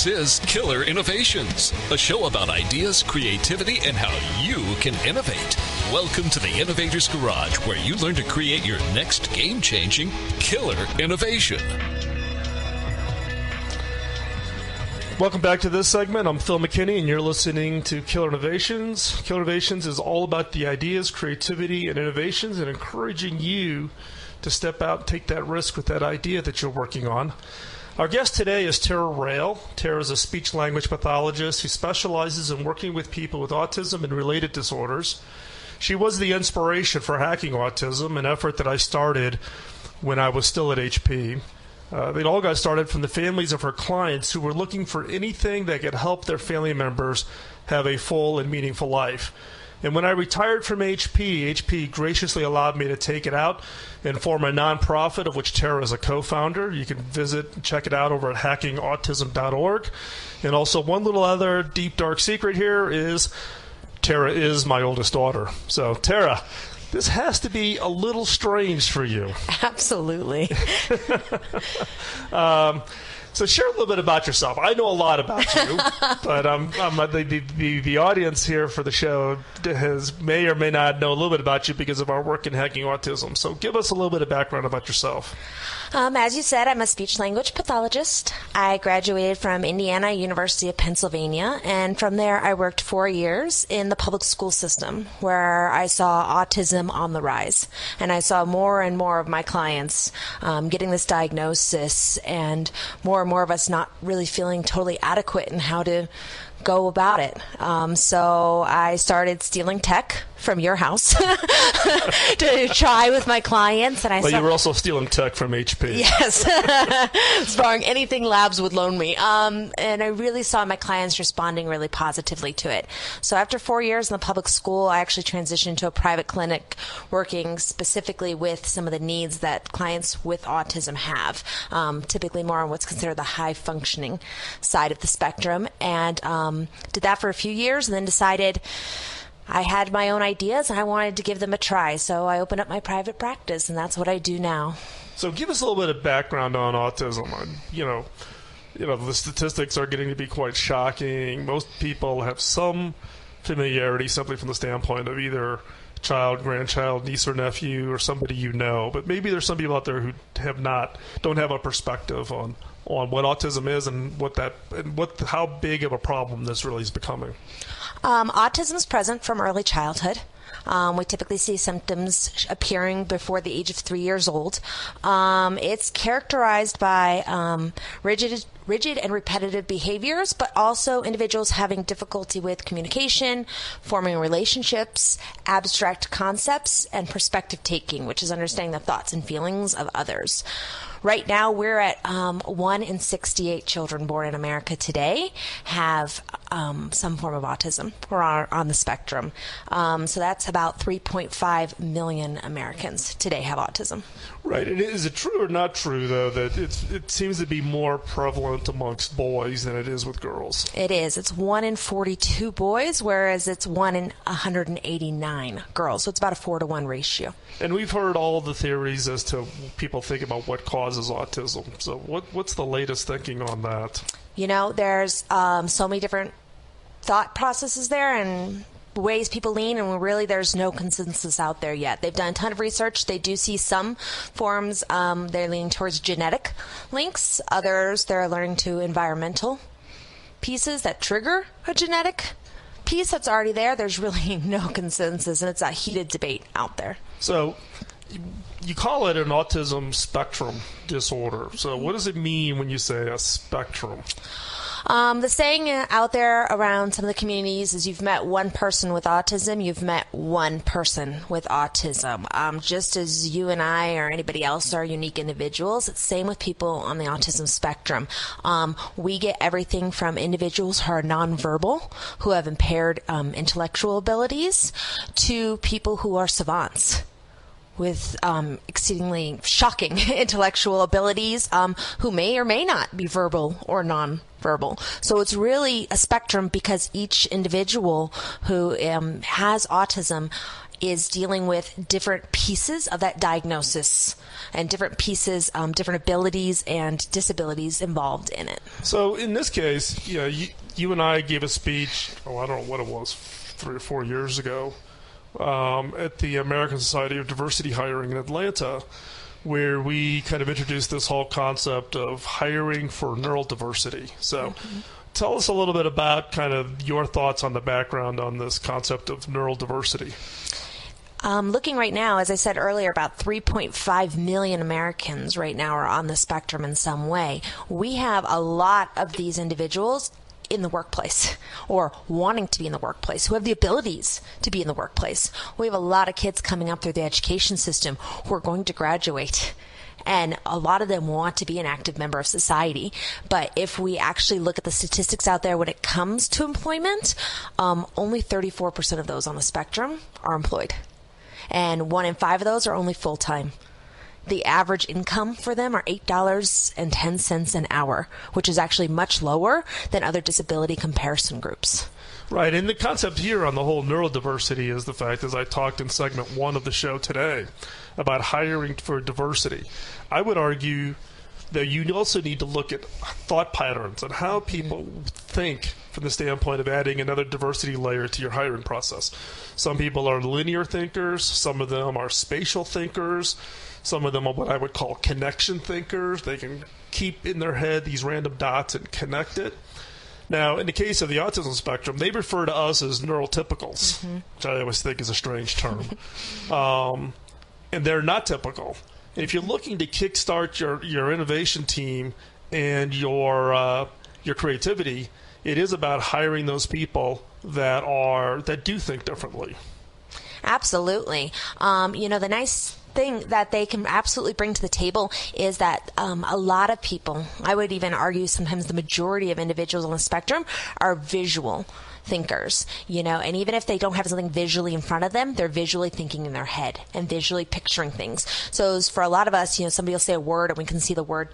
This is Killer Innovations, a show about ideas, creativity, and how you can innovate. Welcome to the Innovator's Garage, where you learn to create your next game-changing killer innovation. Welcome back to this segment. I'm Phil McKinney, and you're listening to Killer Innovations. Killer Innovations is all about the ideas, creativity, and innovations, and encouraging you to step out and take that risk with that idea that you're working on. Our guest today is Tara Rail. Tara is a speech-language pathologist who specializes in working with people with autism and related disorders. She was the inspiration for Hacking Autism, an effort that I started when I was still at HP. It all got started from the families of her clients who were looking for anything that could help their family members have a full and meaningful life. And when I retired from HP graciously allowed me to take it out and form a nonprofit of which Tara is a co-founder. You can visit and check it out over at hackingautism.org. And also one little other deep, dark secret here is Tara is my oldest daughter. So, Tara, this has to be a little strange for you. Absolutely. So share a little bit about yourself. I know a lot about you, but the audience here for the show may or may not know a little bit about you because of our work in Hacking Autism. So give us a little bit of background about yourself. As you said, I'm a speech-language pathologist. I graduated from Indiana University of Pennsylvania, and from there I worked 4 years in the public school system where I saw autism on the rise. And I saw more and more of my clients getting this diagnosis and more of us not really feeling totally adequate in how to go about it. So I started stealing tech from your house to try with my clients. And you were also stealing tech from HP. Yes. Borrowing anything labs would loan me. And I really saw my clients responding really positively to it. So after 4 years in the public school, I actually transitioned to a private clinic working specifically with some of the needs that clients with autism have, typically more on what's considered the high functioning side of the spectrum. And did that for a few years and then decided I had my own ideas and I wanted to give them a try. So I opened up my private practice, and that's what I do now. So give us a little bit of background on autism. You know, the statistics are getting to be quite shocking. Most people have some familiarity simply from the standpoint of either child, grandchild, niece or nephew, or somebody you know. But maybe there's some people out there who don't have a perspective on what autism is and how big of a problem this really is becoming. Autism is present from early childhood. We typically see symptoms appearing before the age of 3 years old. It's characterized by rigid and repetitive behaviors, but also individuals having difficulty with communication, forming relationships, abstract concepts, and perspective taking, which is understanding the thoughts and feelings of others. Right now, we're at 1 in 68 children born in America today have some form of autism or are on the spectrum. So that's about 3.5 million Americans today have autism. Right. And is it true or not true, though, that it seems to be more prevalent amongst boys than it is with girls? It is. It's 1 in 42 boys, whereas it's 1 in 189 girls. So it's about a 4-to-1 ratio. And we've heard all the theories as to people think about what causes autism. So what's the latest thinking on that? There's so many different thought processes there and ways people lean, and really there's no consensus out there yet. They've done a ton of research. They do see some forms they're leaning towards genetic links. Others they're learning to environmental pieces that trigger a genetic piece that's already there. There's really no consensus, and it's a heated debate out there. So you call it an autism spectrum disorder. So what does it mean when you say a spectrum? The saying out there around some of the communities is you've met one person with autism, you've met one person with autism. Just as you and I or anybody else are unique individuals, it's the same with people on the autism spectrum. We get everything from individuals who are nonverbal, who have impaired intellectual abilities, to people who are savants with exceedingly shocking intellectual abilities, who may or may not be verbal or non-verbal. So it's really a spectrum because each individual who has autism is dealing with different pieces of that diagnosis and different pieces, different abilities and disabilities involved in it. So in this case, you and I gave a speech, I don't know what it was, 3 or 4 years ago, at the American Society of Diversity Hiring in Atlanta, where we kind of introduced this whole concept of hiring for neurodiversity. So tell us a little bit about kind of your thoughts on the background on this concept of neurodiversity. Looking right now, as I said earlier, about 3.5 million Americans right now are on the spectrum in some way. We have a lot of these individuals in the workplace or wanting to be in the workplace, who have the abilities to be in the workplace. We have a lot of kids coming up through the education system who are going to graduate, and a lot of them want to be an active member of society. But if we actually look at the statistics out there when it comes to employment, only 34% of those on the spectrum are employed, and 1 in 5 of those are only full-time. The average income for them are $8.10 an hour, which is actually much lower than other disability comparison groups. Right, and the concept here on the whole neurodiversity is the fact, as I talked in segment 1 of the show today, about hiring for diversity. I would argue that you also need to look at thought patterns and how people think from the standpoint of adding another diversity layer to your hiring process. Some people are linear thinkers, some of them are spatial thinkers, some of them are what I would call connection thinkers. They can keep in their head these random dots and connect it. Now, in the case of the autism spectrum, they refer to us as neurotypicals, which I always think is a strange term. And they're not typical. And if you're looking to kickstart your innovation team and your creativity, it is about hiring those people that do think differently. Absolutely. The nice thing that they can absolutely bring to the table is that a lot of people, I would even argue sometimes the majority of individuals on the spectrum, are visual thinkers, and even if they don't have something visually in front of them, they're visually thinking in their head and visually picturing things. So for a lot of us, somebody will say a word and we can see the word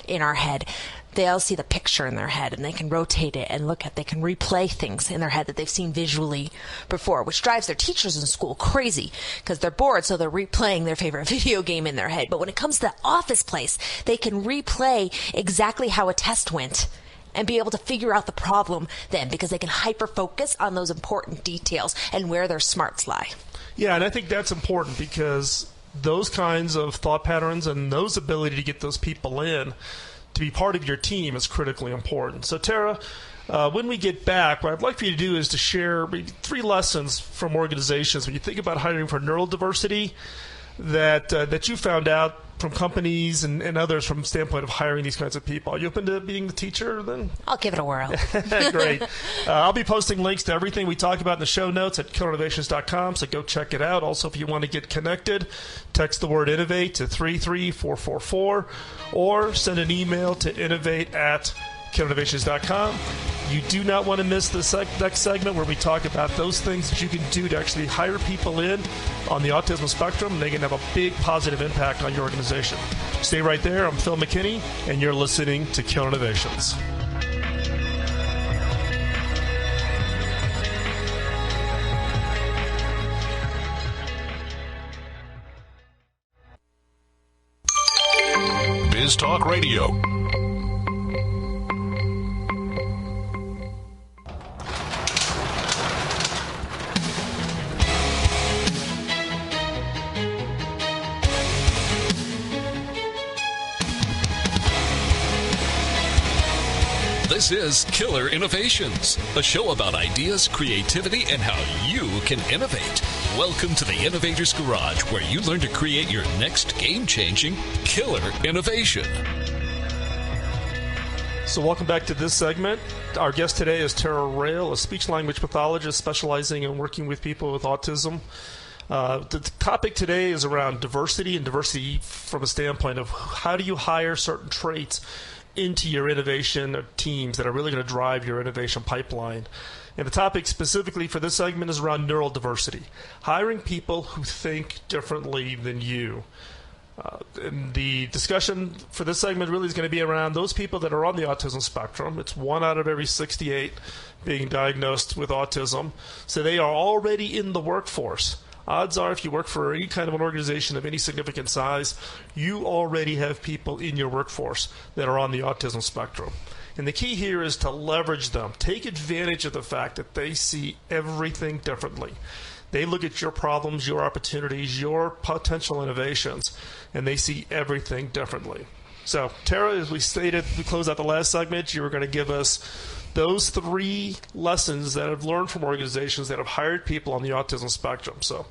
in our head. They'll see the picture in their head and they can rotate it and they can replay things in their head that they've seen visually before, which drives their teachers in school crazy because they're bored, so they're replaying their favorite video game in their head. But when it comes to the office place, they can replay exactly how a test went and be able to figure out the problem then, because they can hyper-focus on those important details and where their smarts lie. Yeah, and I think that's important because those kinds of thought patterns and those ability to get those people in to be part of your team is critically important. So, Tara, when we get back, what I'd like for you to do is to share maybe 3 lessons from organizations when you think about hiring for neurodiversity that you found out from companies and others from the standpoint of hiring these kinds of people. Are you open to being the teacher then? I'll give it a whirl. Great. I'll be posting links to everything we talk about in the show notes at killerinnovations.com, so go check it out. Also, if you want to get connected, text the word innovate to 33444 or send an email to innovate@killerinnovations.com. You do not want to miss the next segment where we talk about those things that you can do to actually hire people in on the autism spectrum, and they can have a big positive impact on your organization. Stay right there. I'm Phil McKinney, and you're listening to Killer Innovations. Biz Talk Radio. This is Killer Innovations, a show about ideas, creativity, and how you can innovate. Welcome to the Innovator's Garage, where you learn to create your next game-changing killer innovation. So welcome back to this segment. Our guest today is Tara Rail, a speech-language pathologist specializing in working with people with autism. The topic today is around diversity, and diversity from a standpoint of how do you hire certain traits into your innovation teams that are really going to drive your innovation pipeline. And the topic specifically for this segment is around neurodiversity, hiring people who think differently than you. And the discussion for this segment really is going to be around those people that are on the autism spectrum. It's 1 out of every 68 being diagnosed with autism. So they are already in the workforce. odds are if you work for any kind of an organization of any significant size, you already have people in your workforce that are on the autism spectrum. And the key here is to leverage them. Take advantage of the fact that they see everything differently. They look at your problems, your opportunities, your potential innovations, and they see everything differently. So, Tara, as we stated, we close out the last segment, you were going to give us those 3 lessons that I've learned from organizations that have hired people on the autism spectrum. So,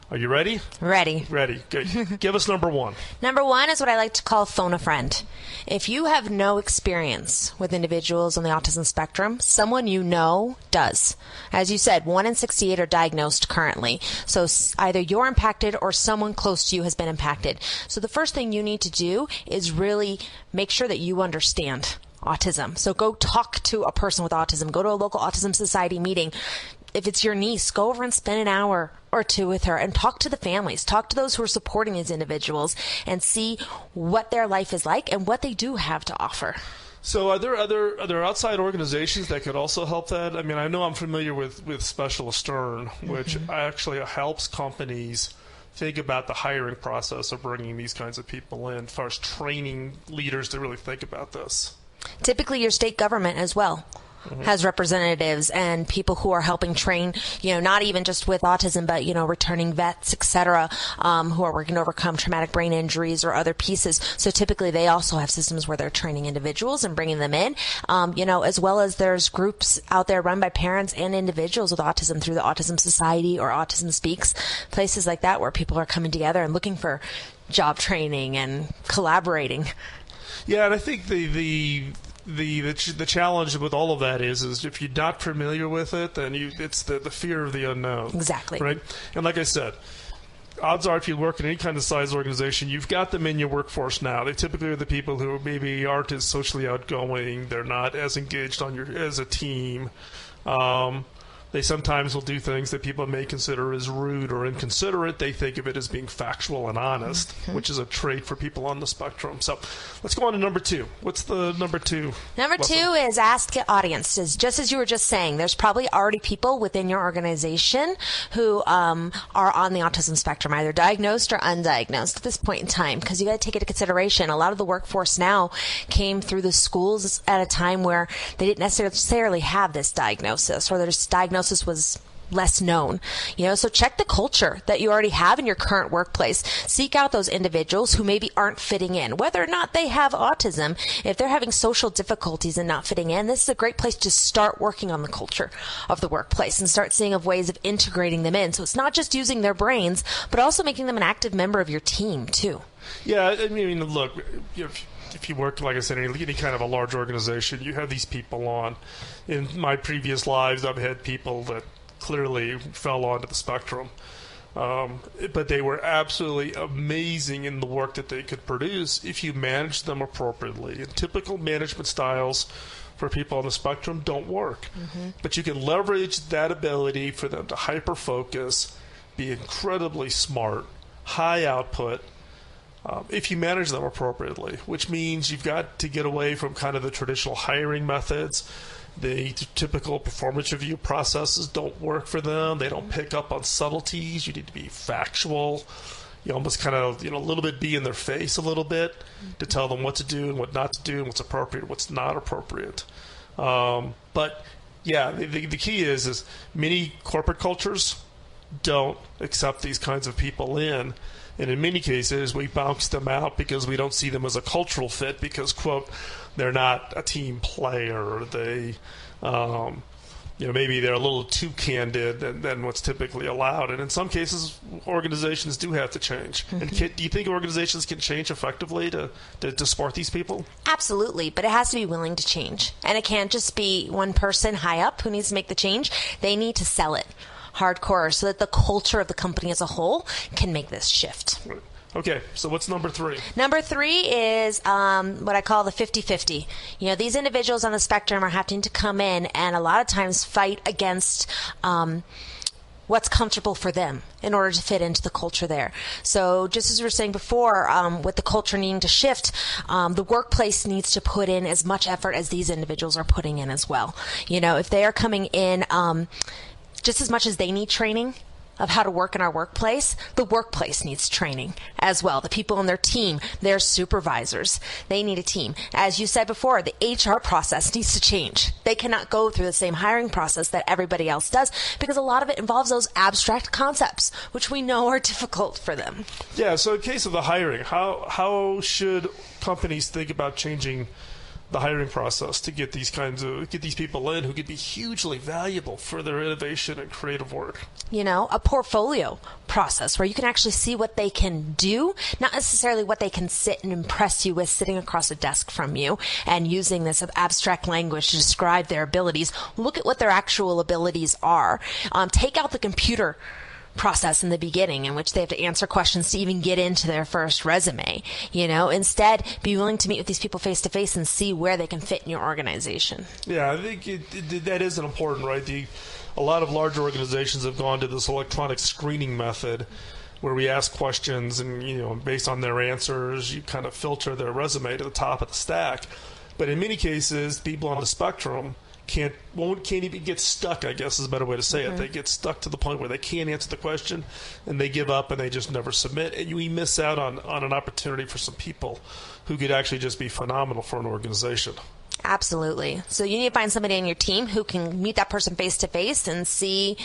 are you ready? Ready. Ready. Good. Give us number 1. Number 1 is what I like to call phone a friend. If you have no experience with individuals on the autism spectrum, someone you know does. As you said, 1 in 68 are diagnosed currently. So either you're impacted or someone close to you has been impacted. So the first thing you need to do is really make sure that you understand autism. So go talk to a person with autism. Go to a local autism society meeting. If it's your niece, go over and spend an hour or 2 with her and talk to the families, talk to those who are supporting these individuals and see what their life is like and what they do have to offer. So are there outside organizations that could also help that? I mean, I know I'm familiar with Specialist Stern, which actually helps companies think about the hiring process of bringing these kinds of people in, as far as training leaders to really think about this. Typically your state government as well has representatives and people who are helping train, not even just with autism, but, returning vets, et cetera, who are working to overcome traumatic brain injuries or other pieces. So typically they also have systems where they're training individuals and bringing them in, as well as there's groups out there run by parents and individuals with autism through the Autism Society or Autism Speaks, places like that where people are coming together and looking for job training and collaborating. Yeah, and I think the challenge with all of that is if you're not familiar with it, then it's the fear of the unknown. Exactly. Right? And like I said, odds are if you work in any kind of size organization, you've got them in your workforce now. They typically are the people who maybe aren't as socially outgoing. They're not as engaged as a team. They sometimes will do things that people may consider as rude or inconsiderate. They think of it as being factual and honest, which is a trait for people on the spectrum. So let's go on to number 2. What's the number 2? Number 2 is ask audiences. Just as you were just saying, there's probably already people within your organization who are on the autism spectrum, either diagnosed or undiagnosed at this point in time, because you got to take it into consideration. A lot of the workforce now came through the schools at a time where they didn't necessarily have this diagnosis, or their diagnosis was less known. So check the culture that you already have in your current workplace. Seek out those individuals who maybe aren't fitting in, whether or not they have autism. If they're having social difficulties and not fitting in, this is a great place to start working on the culture of the workplace and start seeing of ways of integrating them in. So it's not just using their brains, but also making them an active member of your team too. Yeah, I mean, look, if you work, like I said, in any kind of a large organization, you have these people on. In my previous lives, I've had people that clearly fell onto the spectrum. But they were absolutely amazing in the work that they could produce if you managed them appropriately. And typical management styles for people on the spectrum don't work. But you can leverage that ability for them to hyper-focus, be incredibly smart, high output, if you manage them appropriately, which means you've got to get away from kind of the traditional hiring methods. The typical performance review processes don't work for them. They don't pick up on subtleties. You need to be factual. You almost kind of, a little bit be in their face a little bit to tell them what to do and what not to do and what's appropriate, what's not appropriate. But yeah, the key is many corporate cultures don't accept these kinds of people in. And in many cases, we bounce them out because we don't see them as a cultural fit because, quote, they're not a team player. Or they, maybe they're a little too candid than what's typically allowed. And in some cases, organizations do have to change. And do you think organizations can change effectively to support these people? Absolutely, but it has to be willing to change. And it can't just be one person high up who needs to make the change. They need to sell it hardcore so that the culture of the company as a whole can make this shift. Okay, so what's number 3? Number 3 is what I call the 50-50. These individuals on the spectrum are having to come in and a lot of times fight against what's comfortable for them in order to fit into the culture there. So just as we were saying before, with the culture needing to shift, the workplace needs to put in as much effort as these individuals are putting in as well. If they are coming in just as much as they need training, of how to work in our workplace, the workplace needs training as well. The people on their team, their supervisors, they need a team. As you said before, the HR process needs to change. They cannot go through the same hiring process that everybody else does because a lot of it involves those abstract concepts, which we know are difficult for them. Yeah, so in case of the hiring, how should companies think about changing the hiring process to get these people in who could be hugely valuable for their innovation and creative work? A portfolio process where you can actually see what they can do, not necessarily what they can sit and impress you with sitting across a desk from you and using this abstract language to describe their abilities. Look at what their actual abilities are. Take out the computer process in the beginning in which they have to answer questions to even get into their first resume. Instead, be willing to meet with these people face to face and see where they can fit in your organization. Yeah, I think that is important, right? A lot of larger organizations have gone to this electronic screening method where we ask questions and, based on their answers, you kind of filter their resume to the top of the stack. But in many cases, people on the spectrum can't even get stuck, I guess is a better way to say it. They get stuck to the point where they can't answer the question and they give up and they just never submit. And we miss out on an opportunity for some people who could actually just be phenomenal for an organization. Absolutely. So you need to find somebody on your team who can meet that person face to face and see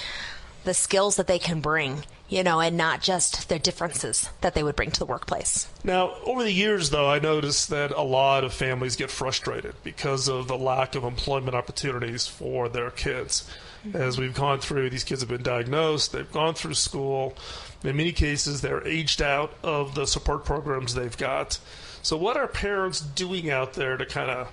the skills that they can bring, and not just their differences that they would bring to the workplace. Now, over the years, though, I noticed that a lot of families get frustrated because of the lack of employment opportunities for their kids. As we've gone through, these kids have been diagnosed, they've gone through school. In many cases, they're aged out of the support programs they've got. So what are parents doing out there to kind of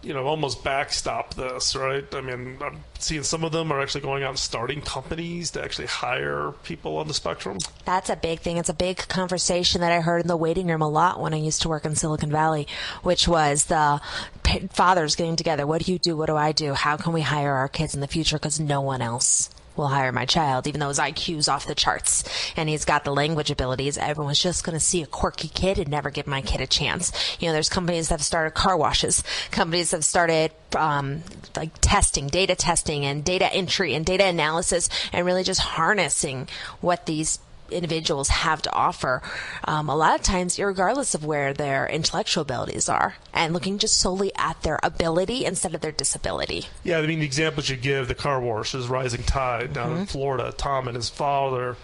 almost backstop this, right? I mean, I'm seeing some of them are actually going out and starting companies to actually hire people on the spectrum. That's a big thing. It's a big conversation that I heard in the waiting room a lot when I used to work in Silicon Valley, which was the fathers getting together. What do you do? What do I do? How can we hire our kids in the future? Because no one else will hire my child, even though his IQ's off the charts and he's got the language abilities. Everyone's just going to see a quirky kid and never give my kid a chance. There's companies that have started car washes. Companies have started data testing and data entry and data analysis and really just harnessing what these individuals have to offer, a lot of times regardless of where their intellectual abilities are, and looking just solely at their ability instead of their disability. Yeah, I mean, the examples you give, the car wash is Rising Tide down in Florida. Tom and his father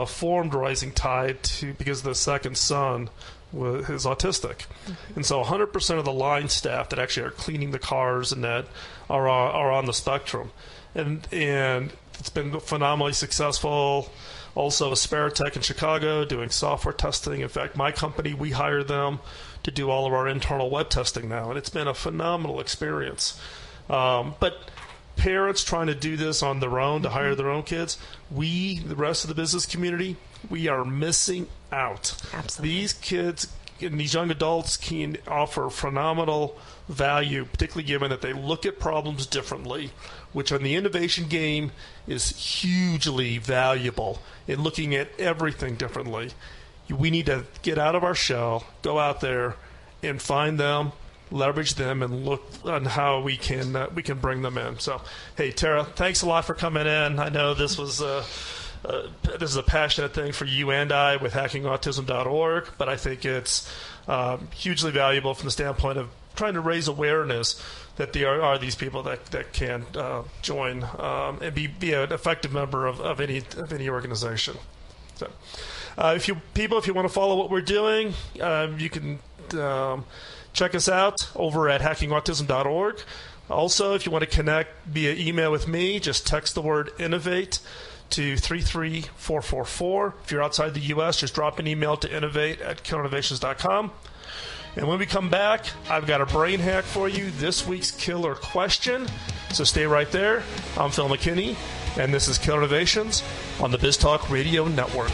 formed Rising Tide because the second son is autistic. And so 100% of the line staff that actually are cleaning the cars and that are on the spectrum. And it's been phenomenally successful. Also, Asperitech in Chicago doing software testing. In fact, my company, we hire them to do all of our internal web testing now, and it's been a phenomenal experience. But parents trying to do this on their own to hire their own kids, the rest of the business community, we are missing out. Absolutely. These kids and these young adults can offer phenomenal value, particularly given that they look at problems differently, which on the innovation game is hugely valuable in looking at everything differently. We need to get out of our shell, go out there and find them, leverage them, and look on how we can bring them in. So, hey, Tara, thanks a lot for coming in. I know this was this is a passionate thing for you and I with hackingautism.org, but I think it's hugely valuable from the standpoint of trying to raise awareness that there are these people that can join and be an effective member of any organization. So, if you want to follow what we're doing, you can check us out over at hackingautism.org. Also, if you want to connect via email with me, just text the word innovate to 33444. If you're outside the U.S., just drop an email to innovate@killerinnovations.com. And when we come back, I've got a brain hack for you, this week's killer question. So stay right there. I'm Phil McKinney, and this is Killer Innovations on the BizTalk Radio Network.